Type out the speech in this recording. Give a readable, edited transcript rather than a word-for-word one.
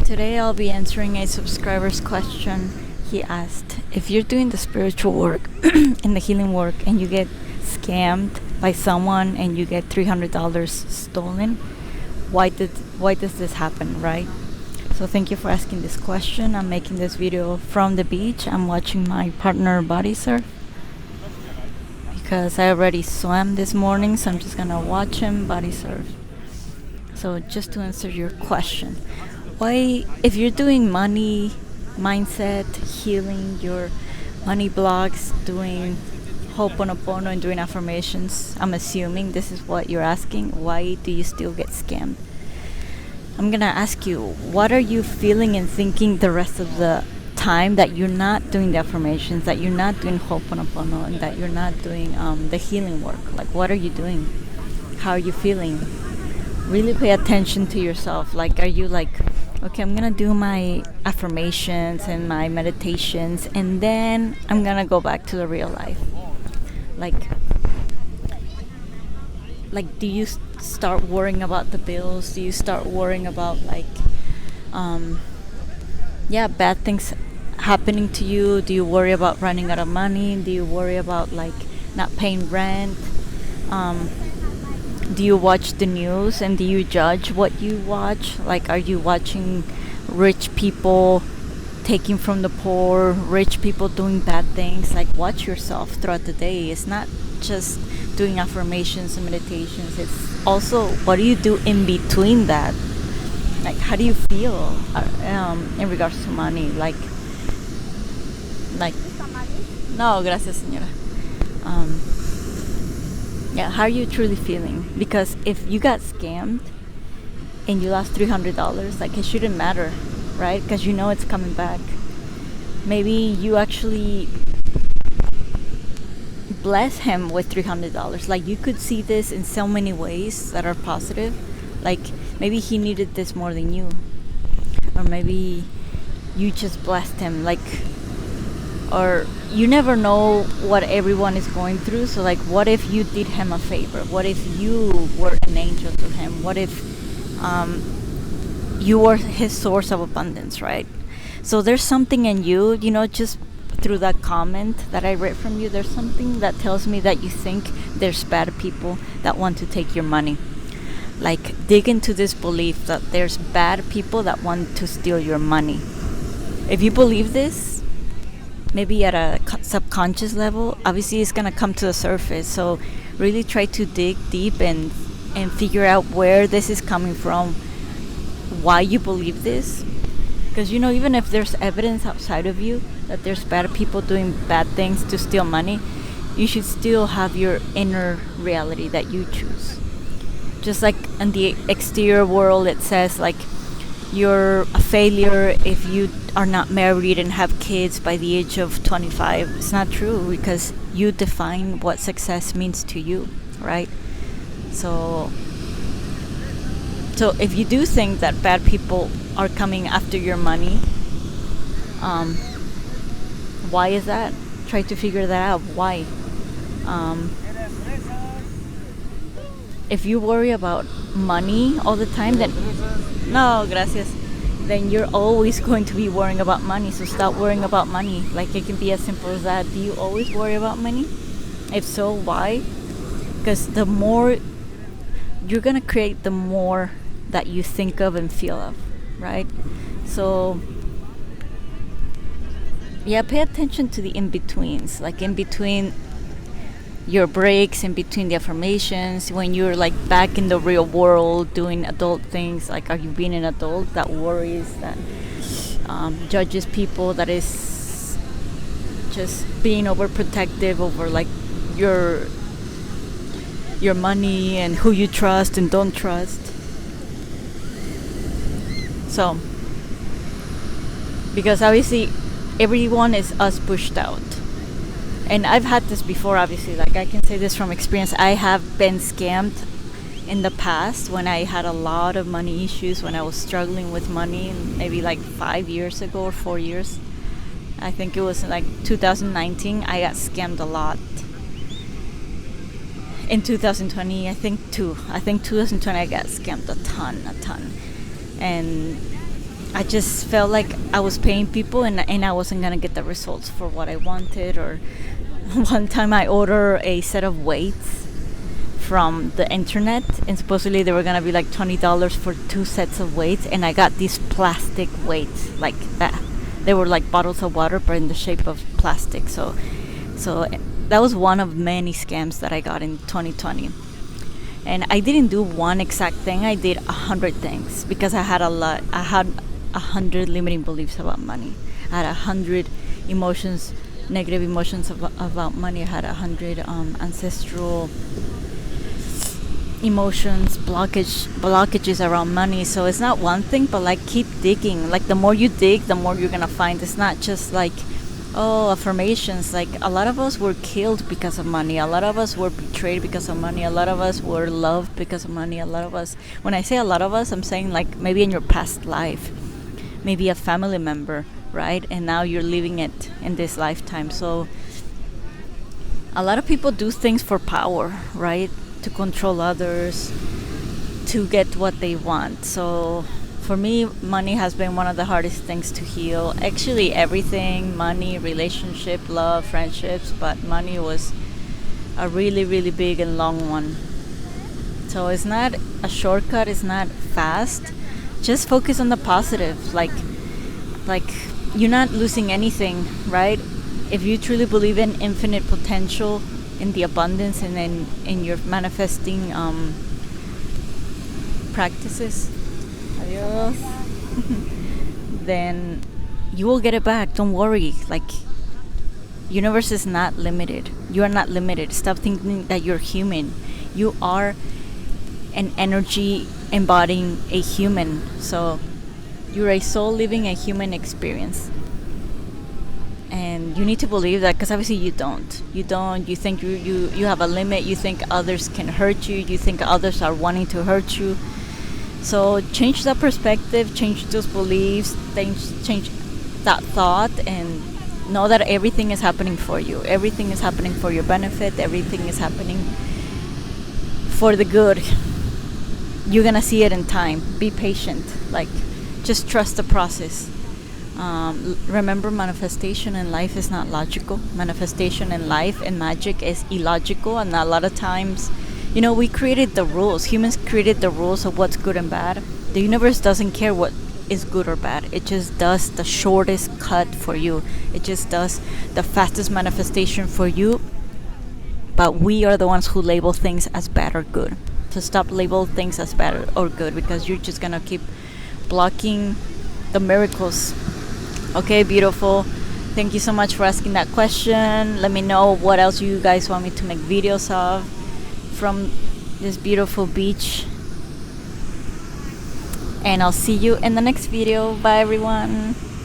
Today I'll be answering a subscriber's question. He asked, if you're doing the spiritual work and the healing work and you get scammed by someone and you get $300 stolen, why does this happen, right? So thank you for asking this question. I'm making this video from the beach. I'm watching my partner body surf because I already swam this morning, so I'm just gonna watch him body surf. So just to answer your question, why, if you're doing money mindset healing, your money blogs, doing Ho'oponopono and doing affirmations, I'm assuming this is what you're asking, why do you still get scammed? I'm gonna ask you, what are you feeling and thinking the rest of the time that you're not doing the affirmations, that you're not doing Ho'oponopono, and that you're not doing the healing work? Like, what are you doing? How are you feeling? Really pay attention to yourself. Like, are you like, okay, I'm gonna do my affirmations and my meditations and then I'm gonna go back to the real life? Like do you start worrying about the bills? Do you start worrying about bad things happening to you? Do you worry about running out of money? Do you worry about not paying rent? Do you watch the news and do you judge what you watch? Like, are you watching rich people taking from the poor, rich people doing bad things? Like, watch yourself throughout the day. It's not just doing affirmations and meditations. It's also, what do you do in between that? Like, how do you feel in regards to money? Like, no, gracias, señora. How are you truly feeling? Because if you got scammed and you lost $300, like, it shouldn't matter, right? Because you know it's coming back. Maybe you actually bless him with $300. Like, you could see this in so many ways that are positive. Like, maybe he needed this more than you, or maybe you just blessed him. Or you never know what everyone is going through. So what if you did him a favor? What if you were an angel to him? What if you were his source of abundance, right? So there's something in you, just through that comment that I read from you, there's something that tells me that you think there's bad people that want to take your money. Like, dig into this belief that there's bad people that want to steal your money. If you believe this, maybe at a subconscious level, obviously it's going to come to the surface. So really try to dig deep and figure out where this is coming from, why you believe this. Because even if there's evidence outside of you that there's bad people doing bad things to steal money, you should still have your inner reality that you choose. Just like in the exterior world, it says you're a failure if you are not married and have kids by the age of 25. It's not true, because you define what success means to you, right? So if you do think that bad people are coming after your money, why is that? Try to figure that out. Why? If you worry about money all the time, then no, gracias. Then you're always going to be worrying about money. So stop worrying about money. Like, it can be as simple as that. Do you always worry about money? If so, why? Because the more you're gonna create, the more that you think of and feel of, right? So pay attention to the in-betweens, like in between your breaks, in between the affirmations, when you're back in the real world doing adult things. Like, are you being an adult that worries, that judges people, that is just being overprotective over your money and who you trust and don't trust? So, because obviously everyone is us pushed out. And I've had this before, obviously. Like, I can say this from experience. I have been scammed in the past when I had a lot of money issues, when I was struggling with money, maybe 5 years ago or 4 years. I think it was 2019. I got scammed a lot. In 2020, I think 2020 I got scammed a ton. And I just felt like I was paying people and I wasn't gonna get the results for what I wanted. Or one time I ordered a set of weights from the internet, and supposedly they were gonna be like $20 for 2 sets of weights, and I got these plastic weights like that. They were like bottles of water, but in the shape of plastic. So that was one of many scams that I got in 2020. And I didn't do one exact thing. I did 100 things because I had a lot. I had 100 limiting beliefs about money. I had 100 emotions, negative emotions about money. I had 100 ancestral emotions, blockages around money. So it's not one thing, but like keep digging. Like the more you dig, the more you're gonna find. It's not just like, oh, affirmations. Like a lot of us were killed because of money. A lot of us were betrayed because of money. A lot of us were loved because of money. A lot of us, when I say a lot of us, I'm saying like maybe in your past life, maybe a family member, right? And now you're living it in this lifetime. So a lot of people do things for power, right? To control others, to get what they want. So for me, money has been one of the hardest things to heal. Actually, everything, money, relationship, love, friendships, but money was a really, really big and long one. So it's not a shortcut, it's not fast. Just focus on the positive. Like you're not losing anything, right? If you truly believe in infinite potential, in the abundance, and in your manifesting practices, adios, then you will get it back. Don't worry. Like, universe is not limited. You are not limited. Stop thinking that you're human. You are an energy embodying a human. So you're a soul living a human experience. And you need to believe that, because obviously you don't. You think you have a limit. You think others can hurt you. You think others are wanting to hurt you. So change that perspective, change those beliefs, change that thought, and know that everything is happening for you. Everything is happening for your benefit. Everything is happening for the good. You're gonna see it in time. Be patient. Like, just trust the process. Remember, manifestation in life is not logical. Manifestation in life and magic is illogical, and a lot of times, we created the rules. Humans created the rules of what's good and bad. The universe doesn't care what is good or bad. It just does the shortest cut for you. It just does the fastest manifestation for you. But we are the ones who label things as bad or good. So stop label things as bad or good, because you're just gonna keep blocking the miracles. Okay, beautiful. Thank you so much for asking that question. Let me know what else you guys want me to make videos of from this beautiful beach. And I'll see you in the next video. Bye, everyone.